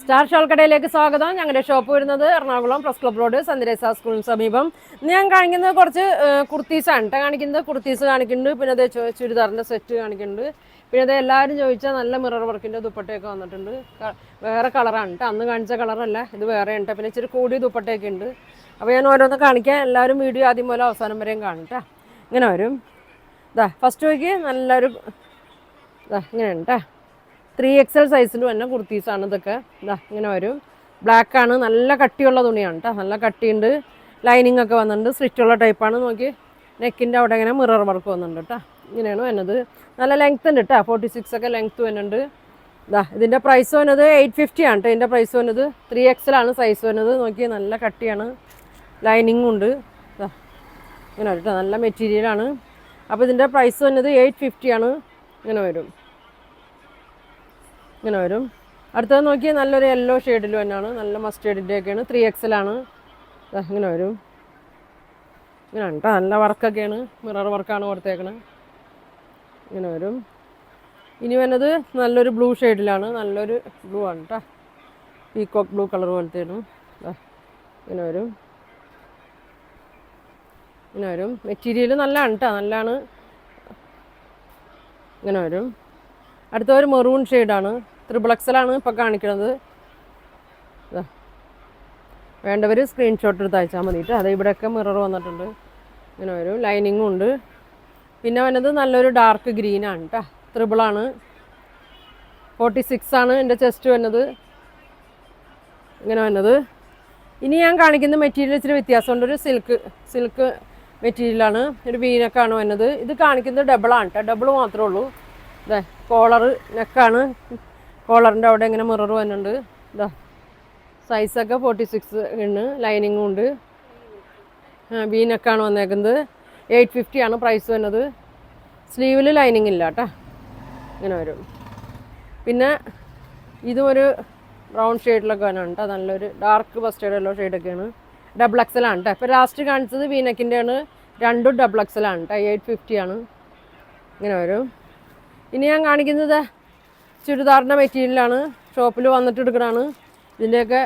Star shawl കടയിലേക്ക് സ്വാഗതം. ഞങ്ങളുടെ ഷോപ്പ് വരുന്നത് എറണാകുളം പ്രസ് ക്ലബ് റോഡ് സന്ദരേസ സ്കൂളിന് സമീപം. ഇന്ന് ഞാൻ കാണിക്കുന്നത് കുറച്ച് കുർത്തീസാണ് കേട്ടോ കാണിക്കുന്നത്. കുർത്തീസ് കാണിക്കുന്നുണ്ട്, പിന്നെ അതേ ചുരിദാറിൻ്റെ സെറ്റ് കാണിക്കുന്നുണ്ട്, പിന്നെ അത് എല്ലാവരും ചോദിച്ചാൽ നല്ല മിറർ വർക്കിൻ്റെ ദുപ്പട്ടയൊക്കെ വന്നിട്ടുണ്ട്. വേറെ കളറാണ് കേട്ടോ, അന്ന് കാണിച്ച കളറല്ല, ഇത് വേറെ ഉണ്ട്. പിന്നെ ഇച്ചിരി കൂടിയ ദുപ്പട്ടയൊക്കെ ഉണ്ട്. അപ്പോൾ ഞാൻ ഓരോന്ന് കാണിക്കാം. എല്ലാവരും വീഡിയോ ആദ്യം പോലെ അവസാനം വരെയും കാണും കേട്ടോ. ഇങ്ങനെ വരും. ഫസ്റ്റ് നോക്കി നല്ലൊരു ഇങ്ങനെയാണ് കേട്ടോ. 3XL സൈസിൽ തന്നെ കുർത്തീസാണ് ഇതൊക്കെ. ഇങ്ങനെ വരും. ബ്ലാക്കാണ്, നല്ല കട്ടിയുള്ള തുണിയാണ് കേട്ടോ, നല്ല കട്ടിയുണ്ട്. ലൈനിങ് ഒക്കെ വന്നിട്ടുണ്ട്, സ്ലിറ്റുള്ള ടൈപ്പാണ്. നോക്കി നെക്കിൻ്റെ അവിടെ ഇങ്ങനെ മിറർ വർക്ക് വന്നിട്ടുണ്ട് കേട്ടോ. ഇങ്ങനെയാണ് വരുന്നത്. നല്ല ലെങ്ത് ഉണ്ട് കേട്ടോ, 46 ഒക്കെ ലെങ്ത്ത് വരുന്നുണ്ട്. ഇതിൻ്റെ പ്രൈസ് വന്നത് 850 ആണ് കേട്ടോ. ഇതിൻ്റെ പ്രൈസ് വന്നത് 3XL ആണ് സൈസ് വരുന്നത്. നോക്കി നല്ല കട്ടിയാണ്, ലൈനിങ്ങും ഉണ്ട്. ഇങ്ങനെ വരും കേട്ടോ, നല്ല മെറ്റീരിയലാണ്. അപ്പോൾ ഇതിൻ്റെ പ്രൈസ് വന്നത് 850 ആണ്. ഇങ്ങനെ വരും. ഇങ്ങനെ വരും. അടുത്തത് നോക്കിയാൽ നല്ലൊരു യെല്ലോ ഷെയ്ഡിൽ തന്നെയാണ്, നല്ല മസ്റ്റേർഡിൻ്റെയൊക്കെയാണ്. 3XL ആണ്. ഇങ്ങനെ വരും. ഇങ്ങനെയാണ് കേട്ടോ, നല്ല വർക്കൊക്കെയാണ്, മിറർ വർക്കാണ് കൊടുത്തേക്കണത്. ഇങ്ങനെ വരും. ഇനി വരുന്നത് നല്ലൊരു ബ്ലൂ ഷെയ്ഡിലാണ്, നല്ലൊരു ബ്ലൂ ആണ് കേട്ടോ, പീകോക്ക് ബ്ലൂ കളർ പോലത്തെയാണ്. ഇങ്ങനെ വരും. ഇങ്ങനെ വരും. മെറ്റീരിയൽ നല്ലതാണ് കേട്ടോ, നല്ലതാണ്. ഇങ്ങനെ വരും. അടുത്ത ഒരു മെറൂൺ ഷെയ്ഡാണ്, 3XL ആണ് ഇപ്പോൾ കാണിക്കുന്നത്. വേണ്ടവർ സ്ക്രീൻഷോട്ട് എടുത്ത് അയച്ചാൽ മതിയിട്ട്. അത് ഇവിടെയൊക്കെ മിറർ വന്നിട്ടുണ്ട്. ഇങ്ങനെ വരും. ലൈനിങ്ങും ഉണ്ട്. പിന്നെ വന്നത് നല്ലൊരു ഡാർക്ക് ഗ്രീനാണ് കേട്ടോ, 3XL ആണ്. 46 ആണ് എൻ്റെ ചെസ്റ്റ് വന്നത്. ഇങ്ങനെ വന്നത്. ഇനി ഞാൻ കാണിക്കുന്ന മെറ്റീരിയൽ ഇച്ചിരി വ്യത്യാസമുണ്ട്. ഒരു സിൽക്ക് മെറ്റീരിയലാണ്, ഒരു വീനക്കാണ് വന്നത്. ഇത് കാണിക്കുന്നത് ഡബിളാണ് കേട്ടോ, ഡബിൾ മാത്രമേ ഉള്ളൂ. കോളർ നെക്കാണ്, കോളറിൻ്റെ അവിടെ ഇങ്ങനെ മിറർ വന്നിട്ടുണ്ട്. സൈസൊക്കെ 46 ആണ്, ലൈനിങ്ങും ഉണ്ട്. വി നെക്കാണ് വന്നേക്കുന്നത്. 850 ആണ് പ്രൈസ് വന്നത്. സ്ലീവിൽ ലൈനിങ് ഇല്ല കേട്ടോ. ഇങ്ങനെ വരും. പിന്നെ ഇതും ഒരു ബ്രൗൺ ഷെയ്ഡിലൊക്കെ വരണം കേട്ടോ, നല്ലൊരു ഡാർക്ക് മസ്റ്റേർഡ് യെല്ലോ ഷെയ്ഡൊക്കെയാണ്. XXL ആണ് കേട്ടോ. ഇപ്പോൾ ലാസ്റ്റ് കാണിച്ചത് വി നെക്കിൻ്റെ ആണ്, രണ്ടും XXL ആണ് കേട്ടോ. 850 ആണ്. ഇങ്ങനെ വരും. ഇനി ഞാൻ കാണിക്കുന്നത് ചുരിദാറിൻ്റെ മെറ്റീരിയലാണ്, ഷോപ്പിൽ വന്നിട്ട് എടുക്കണതാണ്. ഇതിൻ്റെയൊക്കെ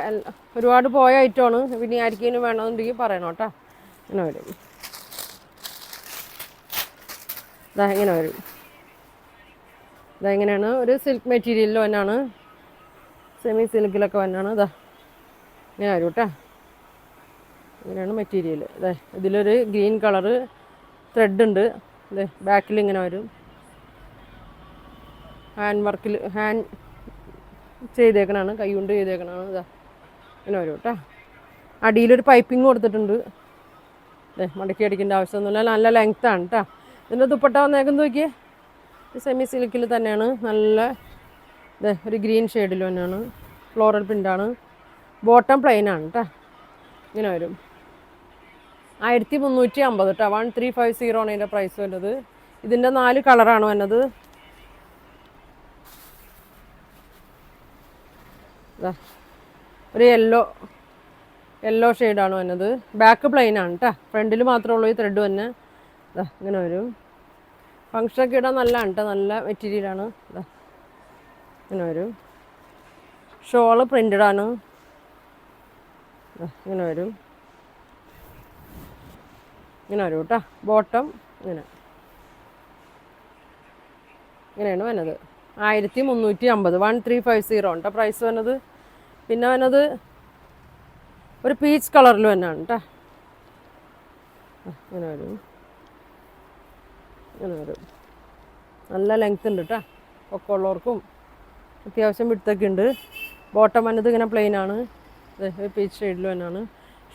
ഒരുപാട് പോയ ഐറ്റമാണ്. പിന്നെ ആർക്കെങ്കിലും വേണമെന്നുണ്ടെങ്കിൽ പറയണം കേട്ടോ. ഇങ്ങനെ വരും. ഇങ്ങനെ വരും. ഇതെങ്ങനെയാണ്, ഒരു സിൽക്ക് മെറ്റീരിയലിൽ തന്നെയാണ്, സെമി സിൽക്കിലൊക്കെ തന്നെയാണ്. ഇങ്ങനെ വരും കേട്ടോ. ഇങ്ങനെയാണ് മെറ്റീരിയൽ. ഇതിലൊരു ഗ്രീൻ കളറ് ത്രെഡ് ഉണ്ട്. ബാക്കിൽ ഇങ്ങനെ വരും. ഹാൻഡ് വർക്കിൽ ഹാൻഡ് ചെയ്തേക്കണാണ്, കൈ കൊണ്ട് ചെയ്തേക്കണാണ്. ഇങ്ങനെ വരും കേട്ടോ. അടിയിലൊരു പൈപ്പിംഗ് കൊടുത്തിട്ടുണ്ട്. മടക്കി അടിക്കേണ്ട ആവശ്യമൊന്നുമില്ല, നല്ല ലെങ്ത്താണ് കേട്ടോ. ഇതിൻ്റെ ദുപ്പട്ട വന്നേക്കുന്നത് നോക്കിയേ, സെമി സിൽക്കിൽ തന്നെയാണ്. നല്ല ഒരു ഗ്രീൻ ഷെയ്ഡിൽ തന്നെയാണ്, ഫ്ലോറൽ പ്രിൻ്റാണ്. ബോട്ടം പ്ലെയിനാണ് കേട്ടോ. ഇങ്ങനെ വരും. 1350 കേട്ടോ. 1350 ആണ് ഇതിൻ്റെ പ്രൈസ് വരുന്നത്. ഇതിൻ്റെ 4 കളറാണ് വന്നത്. ഒരു യെല്ലോ ഷെയ്ഡാണ് വന്നത്. ബാക്ക് പ്ലെയിനാണ് കേട്ടോ, ഫ്രണ്ടിൽ മാത്രമേ ഉള്ളൂ ഈ ത്രെഡ് തന്നെ. ഇങ്ങനെ വരും. ഫങ്ഷനൊക്കെ ഇടാൻ നല്ലതാണ് കേട്ടോ, നല്ല മെറ്റീരിയലാണ്. ഇങ്ങനെ വരും. ഷോള് പ്രിൻ്റഡാണ്. ഇങ്ങനെ വരും. ഇങ്ങനെ വരും കേട്ടോ. ബോട്ടം ഇങ്ങനെയാണ് വന്നത്. 1350, 1350 കേട്ടോ പ്രൈസ് വന്നത്. പിന്നെ വന്നത് ഒരു പീച്ച് കളറിൽ തന്നെയാണ് കേട്ടോ. ഇങ്ങനെ വരും. ഇങ്ങനെ വരും. നല്ല ലെങ്ത് ഉണ്ട് കേട്ടോ, ഒക്കെ ഉള്ളവർക്കും അത്യാവശ്യം വിടുത്തൊക്കെ ഉണ്ട്. ബോട്ടം വന്നത് ഇങ്ങനെ പ്ലെയിനാണ്, പീച്ച് ഷെയ്ഡിൽ തന്നെയാണ്.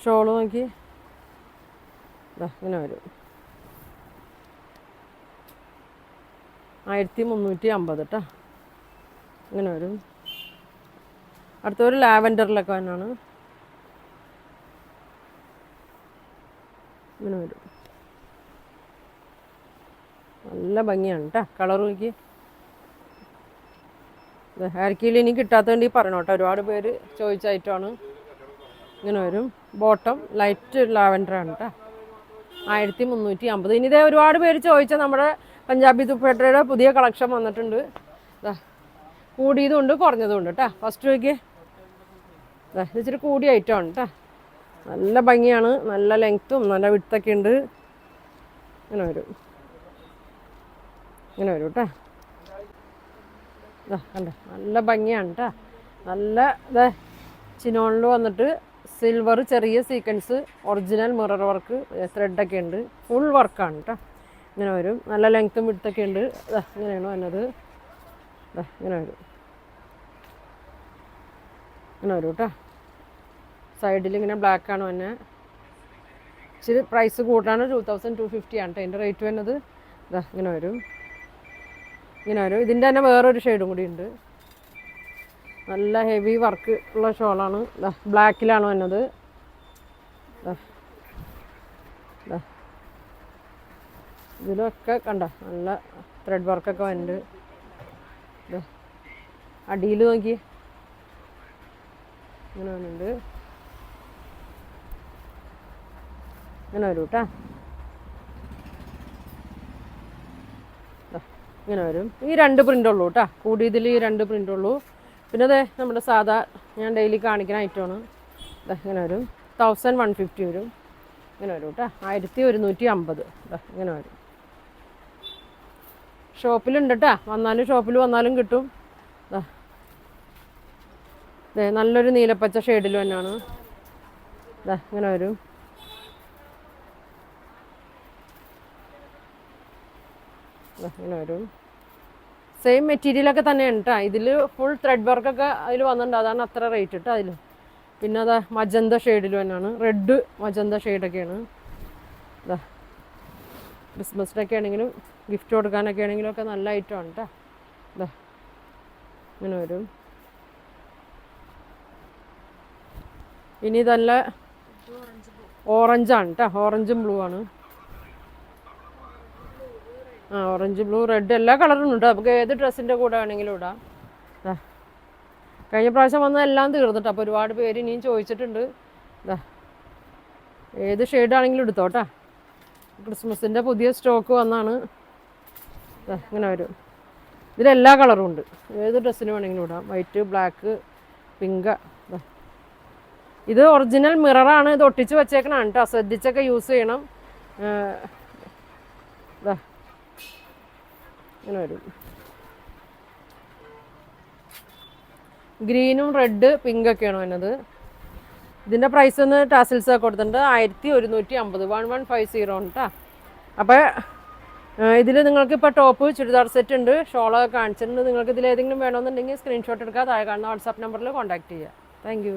ഷോള് നോക്കി ഇങ്ങനെ വരും. 1350 കേട്ടോ. ഇങ്ങനെ വരും. അടുത്തൊരു ലാവൻഡറിലൊക്കെ തന്നെയാണ്. ഇങ്ങനെ വരും. നല്ല ഭംഗിയാണ് കേട്ടോ, കളർ നോക്കി. ആർക്കെങ്കിലും ഇനി കിട്ടാത്തതുകൊണ്ട് പറയണം കേട്ടോ, ഒരുപാട് പേര് ചോദിച്ച ഐറ്റമാണ്. ഇങ്ങനെ വരും. ബോട്ടം ലൈറ്റ് ലാവൻഡറാണ് കേട്ടോ. 1350. ഇനി ഇതേ ഒരുപാട് പേര് ചോദിച്ച നമ്മുടെ പഞ്ചാബി ദുപ്പട്ടയുടെ പുതിയ കളക്ഷൻ വന്നിട്ടുണ്ട്. കൂടിയതും ഉണ്ട് കുറഞ്ഞതും ഉണ്ട് കേട്ടോ. ഫസ്റ്റ് നോക്കിയേ, ഇത് ഇച്ചിരി കൂടിയ ഐറ്റമാണ് കേട്ടോ. നല്ല ഭംഗിയാണ്, നല്ല ലെങ്ത്തും നല്ല വിട്തൊക്കെ ഉണ്ട്. ഇങ്ങനെ വരും, ഇങ്ങനെ വരും കേട്ടോ. കണ്ടോ നല്ല ഭംഗിയാണ് കേട്ടോ. നല്ല ചിനോണിൽ വന്നിട്ട് സിൽവർ ചെറിയ സീക്വൻസ്, ഒറിജിനൽ മിറർ വർക്ക്, ത്രെഡൊക്കെ ഉണ്ട്. ഫുൾ വർക്കാണ് കേട്ടോ. ഇങ്ങനെ വരും, നല്ല ലെങ്ത്തും വിട്തൊക്കെ ഉണ്ട്. ഇങ്ങനെയാണ് വന്നത്. ഇങ്ങനെ വരും, ഇങ്ങനെ വരും കേട്ടോ. സൈഡിൽ ഇങ്ങനെ ബ്ലാക്കാണ് തന്നെ. ഇച്ചിരി പ്രൈസ് കൂട്ടാണ്, 2250 ആണ് കേട്ടോ അതിൻ്റെ റേറ്റ് വരുന്നത്. ഇങ്ങനെ വരും, ഇങ്ങനെ വരും. ഇതിൻ്റെ തന്നെ വേറൊരു ഷെയ്ഡും കൂടി ഉണ്ട്. നല്ല ഹെവി വർക്ക് ഉള്ള ഷോളാണ്. ബ്ലാക്കിലാണ് വന്നത്. ഇതിലൊക്കെ കണ്ട നല്ല ത്രെഡ് വർക്കൊക്കെ വരുന്നുണ്ട്. അടിയിൽ നോക്കി ഇങ്ങനെ വന്നിട്ടുണ്ട്. ഇങ്ങനെ വരും കേട്ടോ. ഇങ്ങനെ വരും. ഈ 2 പ്രിൻ്റ് ഉള്ളൂ കേട്ടോ, കൂടിയതിൽ ഈ 2 പ്രിൻ്റ് ഉള്ളൂ. പിന്നെ അതെ നമ്മുടെ സാധാ ഞാൻ ഡെയിലി കാണിക്കുന്ന ഐറ്റമാണ്. ഇങ്ങനെ വരും, 1150 വരും. ഇങ്ങനെ വരും കേട്ടോ, 1150. ഇങ്ങനെ വരും. ഷോപ്പിലുണ്ട് കേട്ടോ, വന്നാലും ഷോപ്പിൽ വന്നാലും കിട്ടും. നല്ലൊരു നീലപ്പച്ച ഷെയ്ഡിൽ തന്നെയാണ്. ഇങ്ങനെ വരും. ഇങ്ങനെ വരും. സെയിം മെറ്റീരിയലൊക്കെ തന്നെയാണ് കേട്ടോ. ഇതിൽ ഫുൾ ത്രെഡ് വർക്കൊക്കെ അതിൽ വന്നിട്ടുണ്ട്, അതാണ് അത്ര റേറ്റ് കേട്ടോ അതിൽ. പിന്നെ അതാ മജന്ത ഷെയ്ഡിൽ തന്നെയാണ്, റെഡ് മജന്ത ഷെയ്ഡൊക്കെയാണ്. ക്രിസ്മസിനൊക്കെ ആണെങ്കിലും ഗിഫ്റ്റ് കൊടുക്കാനൊക്കെ ആണെങ്കിലും ഒക്കെ നല്ല ഐറ്റമാണ് കേട്ടോ. ഇങ്ങനെ വരും. ഇനി നല്ല ഓറഞ്ചാണ് കേട്ടോ, ഓറഞ്ചും ബ്ലൂ ആണ്. ഓറഞ്ച്, ബ്ലൂ, റെഡ് എല്ലാ കളറും ഉണ്ട്. നമുക്ക് ഏത് ഡ്രസ്സിൻ്റെ കൂടെ വേണമെങ്കിലും ഇടാം. കഴിഞ്ഞ പ്രാവശ്യം വന്നത് എല്ലാം തീർന്നിട്ട്, അപ്പോൾ ഒരുപാട് പേര് ഇനിയും ചോദിച്ചിട്ടുണ്ട്. ഏത് ഷെയ്ഡാണെങ്കിലും എടുത്തോട്ടാ. ക്രിസ്മസിൻ്റെ പുതിയ സ്റ്റോക്ക് വന്നാണ്. ഇങ്ങനെ വരും. ഇതിലെല്ലാ കളറും ഉണ്ട്, ഏത് ഡ്രസ്സിന് വേണമെങ്കിലും ഇടാം. White, black, pink. ഇത് ഒറിജിനൽ മിററാണ്, ഇത് ഒട്ടിച്ച് വെച്ചേക്കണാണ് കേട്ടോ, ശ്രദ്ധിച്ചൊക്കെ യൂസ് ചെയ്യണം. ഇങ്ങനെ വരും. ഗ്രീനും റെഡ് പിങ്ക് ഒക്കെയാണ് വരുന്നത്. ഇതിൻ്റെ പ്രൈസ് ഒന്ന് ടാസിൽസ് ഒക്കെ കൊടുത്തിട്ടുണ്ട്, 1150, 1150 ആണ് കേട്ടോ. അപ്പോൾ ഇതിൽ നിങ്ങൾക്ക് ഇപ്പോൾ ടോപ്പ് ചുരിദാർ സെറ്റ് ഉണ്ട്, ഷോളൊക്കെ കാണിച്ചിട്ടുണ്ട്. നിങ്ങൾക്ക് ഇതിൽ ഏതെങ്കിലും വേണമെന്നുണ്ടെങ്കിൽ സ്ക്രീൻഷോട്ട് എടുക്കുക, താഴെ കാണുന്ന വാട്സാപ്പ് നമ്പറിൽ കോൺടാക്ട് ചെയ്യുക. താങ്ക്